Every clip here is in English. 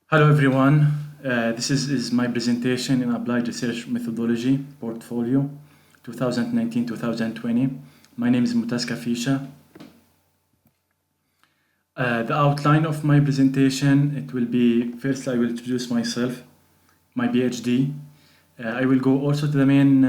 Hello everyone. This is my presentation in Applied Research Methodology Portfolio 2019-2020. My name is Mutaz. The outline of my presentation, it will be, first I will introduce myself, my PhD. I will go also to the main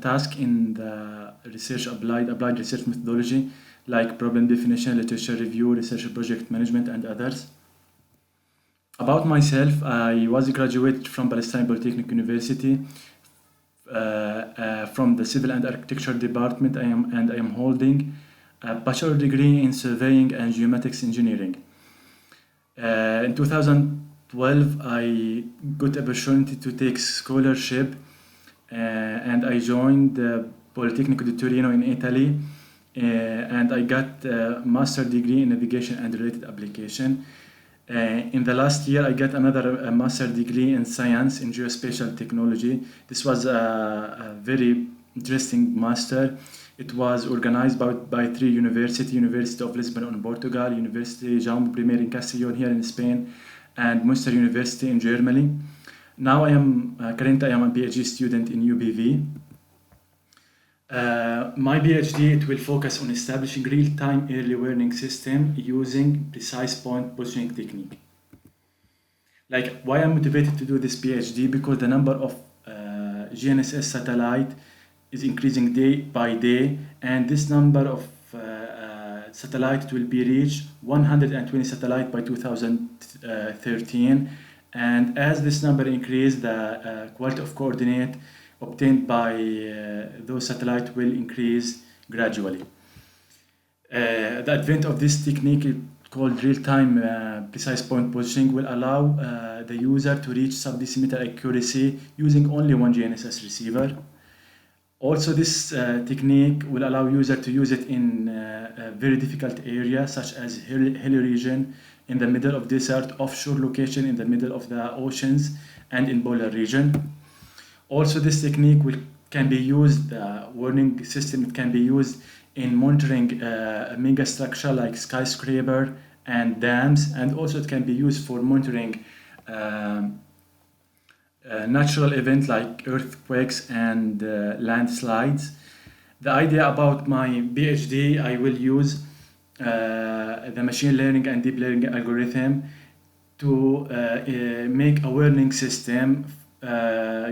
task in the applied research methodology, like problem definition, literature review, research project management, and others. About myself, I was a graduate from Palestine Polytechnic University from the Civil and Architecture Department. I am holding a bachelor degree in Surveying and Geomatics Engineering. In 2012, I got the opportunity to take scholarship and I joined the Politecnico di Torino in Italy and I got a master degree in navigation and related application. In the last year, I got another master degree in science in geospatial technology. This was a very interesting master. It was organized by three universities: University of Lisbon in Portugal, University Jaume I in Castellón here in Spain, and Münster University in Germany. Now currently I am a PhD student in UBV. My PhD, it will focus on establishing real-time early warning system using precise point positioning technique. Like, why I'm motivated to do this PhD? Because the number of GNSS satellite is increasing day by day, and this number of satellite will be reached 120 satellite by 2013. And as this number increases, the quality of coordinate obtained by those satellites will increase gradually. The advent of this technique called real-time precise point positioning will allow the user to reach sub-decimeter accuracy using only one GNSS receiver. Also, this technique will allow user to use it in a very difficult areas such as hilly region, in the middle of desert, offshore location, in the middle of the oceans, and in polar region. Also, this technique can be used, the warning system, it can be used in monitoring a mega structure like skyscraper and dams, and also it can be used for monitoring natural events like earthquakes and landslides. The idea about my PhD, I will use the machine learning and deep learning algorithm to make a warning system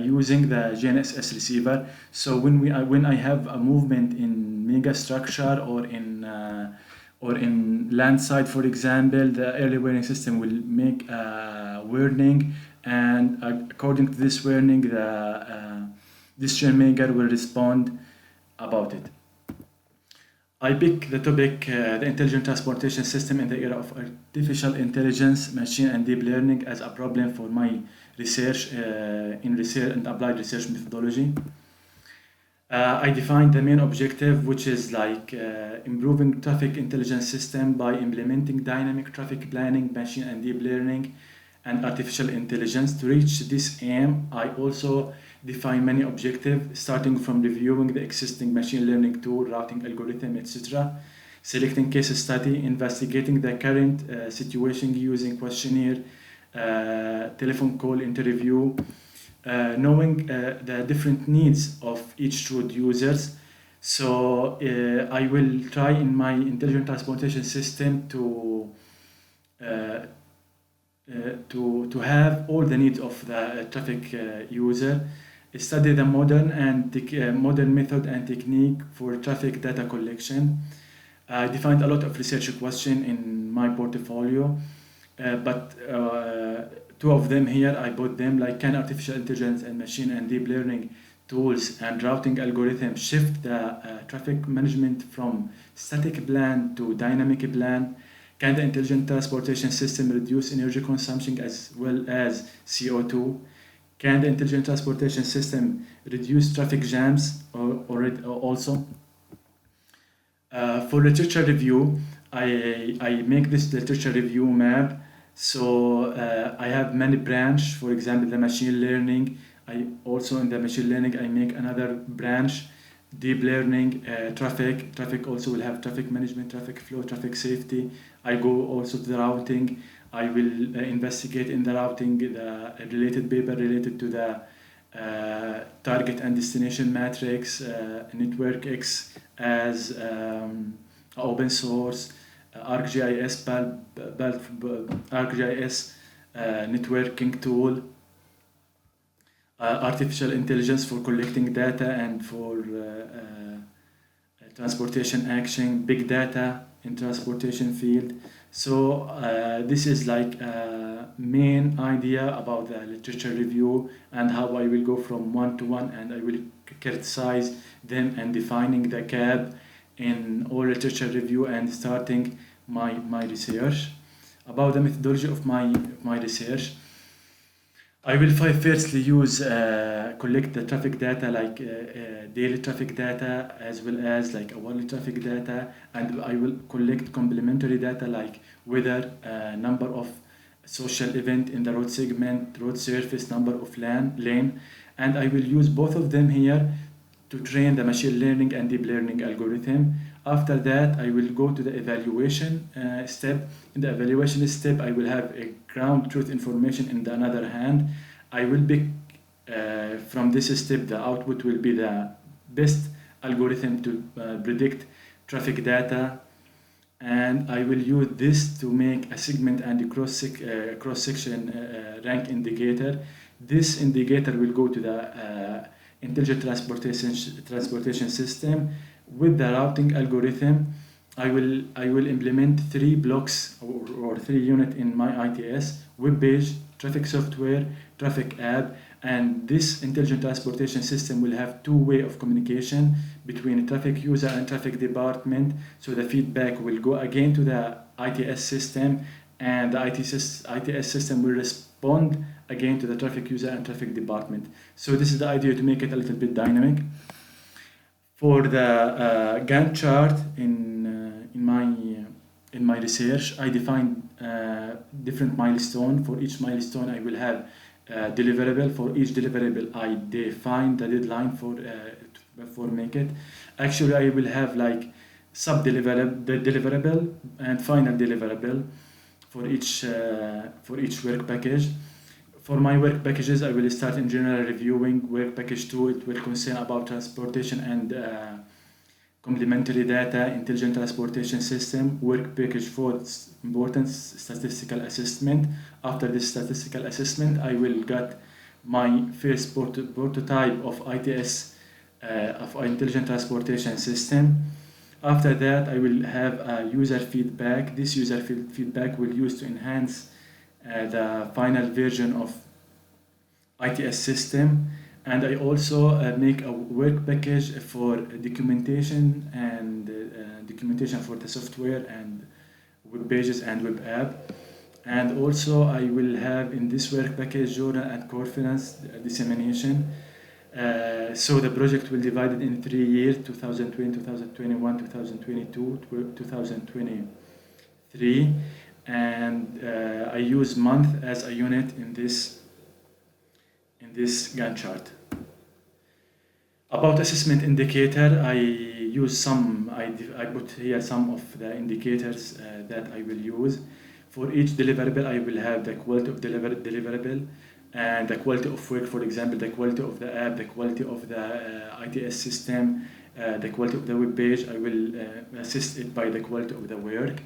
using the GNSS receiver. So when I have a movement in mega structure or in landside, for example, the early warning system will make a warning, and according to this warning, the decision maker will respond about it. I pick the topic, the intelligent transportation system in the era of artificial intelligence, machine and deep learning, as a problem for my research in research and applied research methodology. I defined the main objective, which is like improving traffic intelligence system by implementing dynamic traffic planning, machine and deep learning, and artificial intelligence. To reach this aim, I also define many objectives, starting from reviewing the existing machine learning tool, routing algorithm, etc., selecting case study, investigating the current situation using questionnaire, telephone call interview, knowing the different needs of each road users. So I will try in my intelligent transportation system to have all the needs of the traffic user, study the modern method and technique for traffic data collection. I defined a lot of research questions in my portfolio, but two of them here I put them, like, can artificial intelligence and machine and deep learning tools and routing algorithms shift the traffic management from static plan to dynamic plan? Can the intelligent transportation system reduce energy consumption as well as CO2? Can the intelligent transportation system reduce traffic jams also? For literature review, I make this literature review map. So I have many branch. For example, the machine learning. I also, in the machine learning, I make another branch deep learning, traffic also will have traffic management, traffic flow, traffic safety. I go also to the routing. I will investigate in the routing the related paper related to the target and destination matrix, network X as open source, ArcGIS, ArcGIS networking tool, artificial intelligence for collecting data and for transportation action, big data in transportation field. So this is like a main idea about the literature review and how I will go from one to one, and I will criticize them and defining the gap in all literature review and starting my research. About the methodology of my research, I will firstly use collect the traffic data like daily traffic data as well as like hourly traffic data, and I will collect complementary data like weather, number of social event in the road segment, road surface, number of lane, and I will use both of them here to train the machine learning and deep learning algorithm. After that, I will go to the evaluation step. In the evaluation step, I will have a ground truth information. In the other hand, I will pick from this step, the output will be the best algorithm to predict traffic data, and I will use this to make a segment and a cross-section rank indicator. This indicator will go to the intelligent transportation system. With the routing algorithm, I will implement 3 blocks or 3 units in my ITS: web page, traffic software, traffic app, and this intelligent transportation system will have 2 way of communication between traffic user and traffic department. So the feedback will go again to the ITS system, and the ITS system will respond again to the traffic user and traffic department. So this is the idea to make it a little bit dynamic. For the Gantt chart in my research, I define different milestone. For each milestone, I will have deliverable. For each deliverable, I define the deadline for make it. Actually, I will have like deliverable and final deliverable for each work package. For my work packages, I will start in general reviewing work package 2. It will concern about transportation and complementary data, intelligent transportation system. Work package 4, important statistical assessment. After this statistical assessment, I will get my first prototype of ITS, of intelligent transportation system. After that, I will have user feedback. This user feedback will use to enhance the final version of ITS system, and I also make a work package for documentation and documentation for the software and web pages and web app. And also I will have in this work package journal and conference dissemination. So the project will be divided in 3 years: 2020, 2021, 2022, 2023. And I use month as a unit in this Gantt chart. About assessment indicator, I use I put here some of the indicators that I will use. For each deliverable, I will have the quality of deliverable and the quality of work. For example, the quality of the app, the quality of the ITS system, the quality of the web page. I will assess it by the quality of the work.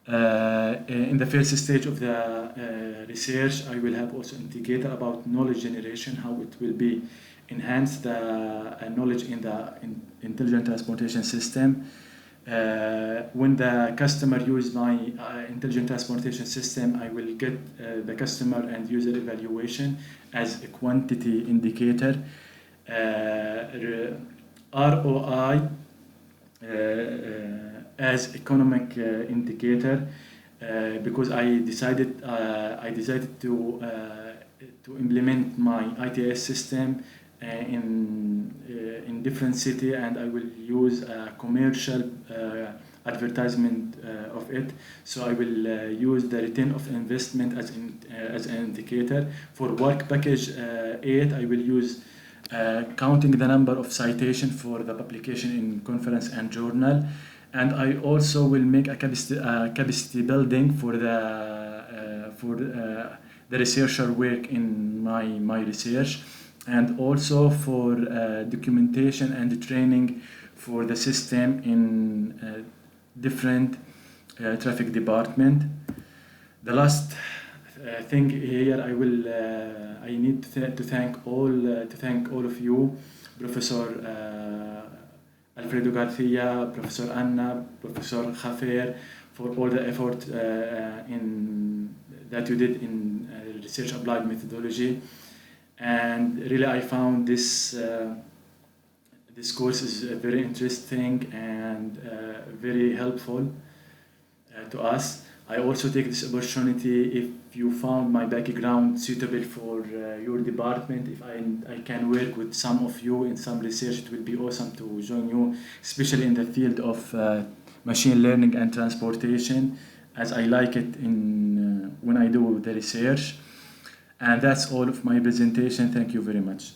In the first stage of the research, I will have also indicator about knowledge generation, how it will be enhance the knowledge in the intelligent transportation system. When the customer use my intelligent transportation system, I will get the customer and user evaluation as a quantity indicator. ROI as economic indicator, because I decided to implement my ITS system in different city, and I will use a commercial advertisement of it. So I will use the return of investment as an indicator. For work package 8, I will use counting the number of citation for the publication in conference and journal, and I also will make a capacity building for the researcher work in my research, and also for documentation and training for the system in different traffic department. The last thing here, I need to thank all of you, Professor Alfredo Garcia, Professor Anna, Professor Khafer, for all the effort that you did in research applied methodology. And really, I found this course is very interesting and very helpful to us. I also take this opportunity, if you found my background suitable for your department, if I can work with some of you in some research, it will be awesome to join you, especially in the field of machine learning and transportation, as I like it when I do the research. And that's all of my presentation. Thank you very much.